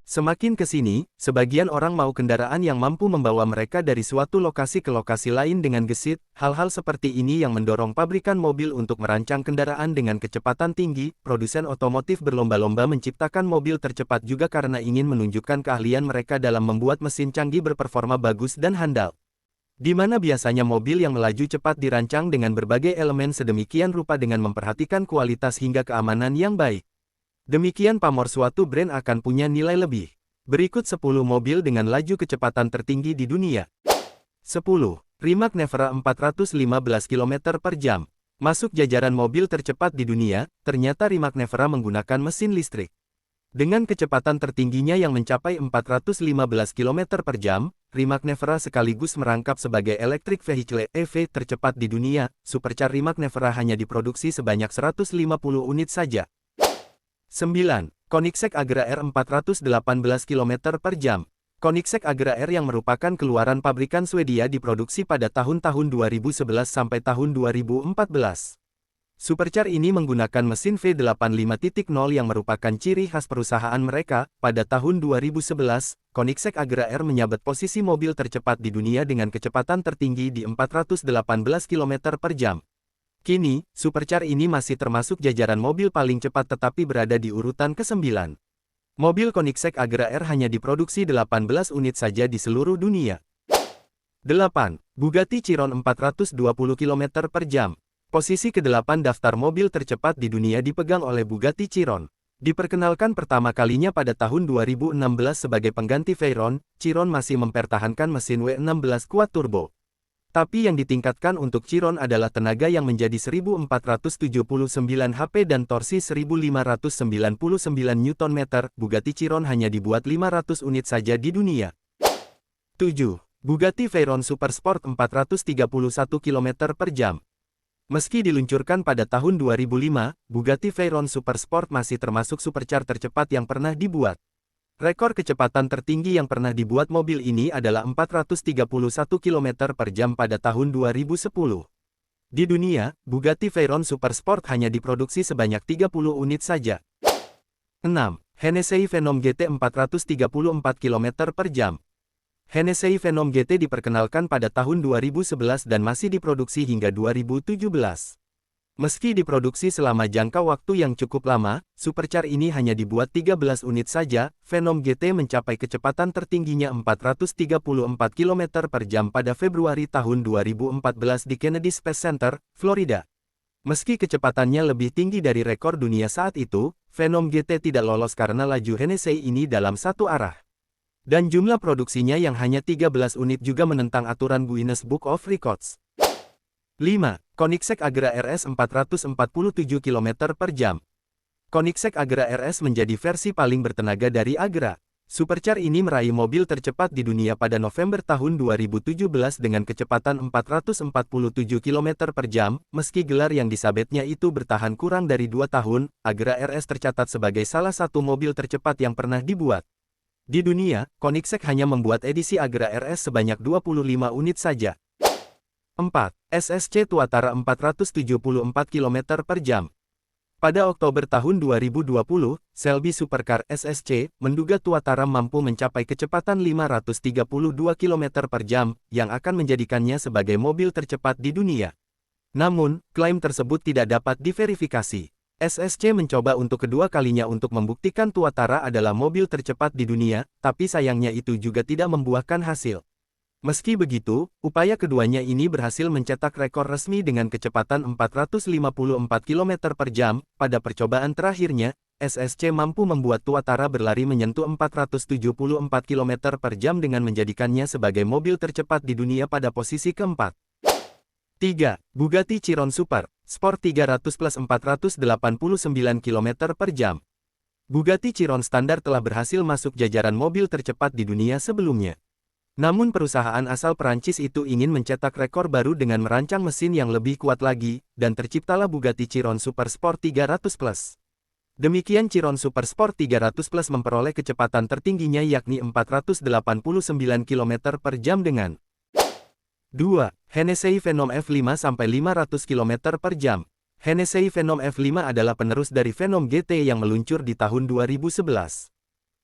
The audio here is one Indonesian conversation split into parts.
Semakin ke sini, sebagian orang mau kendaraan yang mampu membawa mereka dari suatu lokasi ke lokasi lain dengan gesit. Hal-hal seperti ini yang mendorong pabrikan mobil untuk merancang kendaraan dengan kecepatan tinggi. Produsen otomotif berlomba-lomba menciptakan mobil tercepat juga karena ingin menunjukkan keahlian mereka dalam membuat mesin canggih berperforma bagus dan handal. Di mana biasanya mobil yang melaju cepat dirancang dengan berbagai elemen sedemikian rupa dengan memperhatikan kualitas hingga keamanan yang baik. Demikian pamor suatu brand akan punya nilai lebih. Berikut 10 mobil dengan laju kecepatan tertinggi di dunia. 10. Rimac Nevera 415 km per jam. Masuk jajaran mobil tercepat di dunia, ternyata Rimac Nevera menggunakan mesin listrik. Dengan kecepatan tertingginya yang mencapai 415 km per jam, Rimac Nevera sekaligus merangkap sebagai electric vehicle (EV) tercepat di dunia. Supercar Rimac Nevera hanya diproduksi sebanyak 150 unit saja. 9. Koenigsegg Agera R 418 km per jam. Koenigsegg Agera R yang merupakan keluaran pabrikan Swedia diproduksi pada tahun-tahun 2011 sampai tahun 2014. Supercar ini menggunakan mesin V85.0 yang merupakan ciri khas perusahaan mereka. Pada tahun 2011, Koenigsegg Agera R menyabet posisi mobil tercepat di dunia dengan kecepatan tertinggi di 418 km per jam. Kini, supercar ini masih termasuk jajaran mobil paling cepat tetapi berada di urutan ke-9. Mobil Koenigsegg Agera R hanya diproduksi 18 unit saja di seluruh dunia. 8. Bugatti Chiron 420 km per jam. Posisi ke-8 daftar mobil tercepat di dunia dipegang oleh Bugatti Chiron. Diperkenalkan pertama kalinya pada tahun 2016 sebagai pengganti Veyron, Chiron masih mempertahankan mesin W16 quad turbo. Tapi yang ditingkatkan untuk Chiron adalah tenaga yang menjadi 1479 HP dan torsi 1599 Nm. Bugatti Chiron hanya dibuat 500 unit saja di dunia. 7. Bugatti Veyron Supersport 431 km per jam. Meski diluncurkan pada tahun 2005, Bugatti Veyron Supersport masih termasuk supercar tercepat yang pernah dibuat. Rekor kecepatan tertinggi yang pernah dibuat mobil ini adalah 431 km per jam pada tahun 2010. Di dunia, Bugatti Veyron Supersport hanya diproduksi sebanyak 30 unit saja. 6. Hennessey Phenom GT 434 km per jam. Hennessey Phenom GT diperkenalkan pada tahun 2011 dan masih diproduksi hingga 2017. Meski diproduksi selama jangka waktu yang cukup lama, supercar ini hanya dibuat 13 unit saja. Phenom GT mencapai kecepatan tertingginya 434 km per jam pada Februari tahun 2014 di Kennedy Space Center, Florida. Meski kecepatannya lebih tinggi dari rekor dunia saat itu, Phenom GT tidak lolos karena laju Hennessey ini dalam satu arah. Dan jumlah produksinya yang hanya 13 unit juga menentang aturan Guinness Book of Records. 5. Koenigsegg Agera RS 447 km per jam. Koenigsegg Agera RS menjadi versi paling bertenaga dari Agera. Supercar ini meraih mobil tercepat di dunia pada November tahun 2017 dengan kecepatan 447 km per jam. Meski gelar yang disabetnya itu bertahan kurang dari 2 tahun, Agera RS tercatat sebagai salah satu mobil tercepat yang pernah dibuat. Di dunia, Koenigsegg hanya membuat edisi Agera RS sebanyak 25 unit saja. 4. SSC Tuatara 474 km per jam. Pada Oktober tahun 2020, Selby Supercar SSC menduga Tuatara mampu mencapai kecepatan 532 km per jam, yang akan menjadikannya sebagai mobil tercepat di dunia. Namun, klaim tersebut tidak dapat diverifikasi. SSC mencoba untuk kedua kalinya untuk membuktikan Tuatara adalah mobil tercepat di dunia, tapi sayangnya itu juga tidak membuahkan hasil. Meski begitu, upaya keduanya ini berhasil mencetak rekor resmi dengan kecepatan 454 km per jam. Pada percobaan terakhirnya, SSC mampu membuat Tuatara berlari menyentuh 474 km per jam dengan menjadikannya sebagai mobil tercepat di dunia pada posisi keempat. 3. Bugatti Chiron Super Sport 300 plus 489 km per jam. Bugatti Chiron standar telah berhasil masuk jajaran mobil tercepat di dunia sebelumnya. Namun perusahaan asal Perancis itu ingin mencetak rekor baru dengan merancang mesin yang lebih kuat lagi, dan terciptalah Bugatti Chiron Super Sport 300 plus. Demikian Chiron Super Sport 300 plus memperoleh kecepatan tertingginya yakni 489 km per jam dengan 2. Hennessey Phenom F5 sampai 500 km per jam. Hennessey Phenom F5 adalah penerus dari Phenom GT yang meluncur di tahun 2011.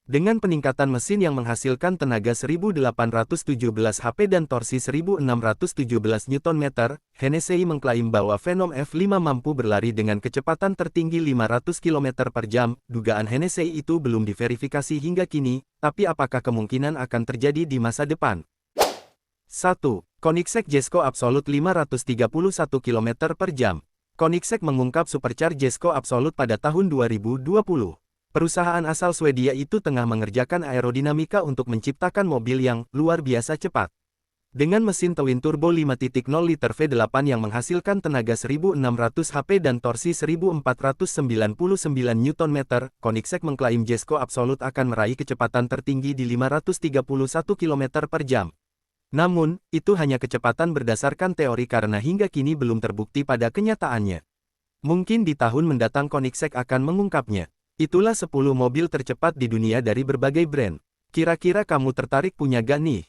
Dengan peningkatan mesin yang menghasilkan tenaga 1817 HP dan torsi 1617 Nm, Hennessey mengklaim bahwa Phenom F5 mampu berlari dengan kecepatan tertinggi 500 km per jam. Dugaan Hennessey itu belum diverifikasi hingga kini, tapi apakah kemungkinan akan terjadi di masa depan? 1. Koenigsegg Jesko Absolute 531 km per jam. Koenigsegg mengungkap Supercharged Jesko Absolute pada tahun 2020. Perusahaan asal Swedia itu tengah mengerjakan aerodinamika untuk menciptakan mobil yang luar biasa cepat. Dengan mesin twin turbo 5.0 liter V8 yang menghasilkan tenaga 1600 HP dan torsi 1499 Nm, Koenigsegg mengklaim Jesko Absolute akan meraih kecepatan tertinggi di 531 km per jam. Namun, itu hanya kecepatan berdasarkan teori karena hingga kini belum terbukti pada kenyataannya. Mungkin di tahun mendatang Koenigsegg akan mengungkapnya. Itulah 10 mobil tercepat di dunia dari berbagai brand. Kira-kira kamu tertarik punya gak nih?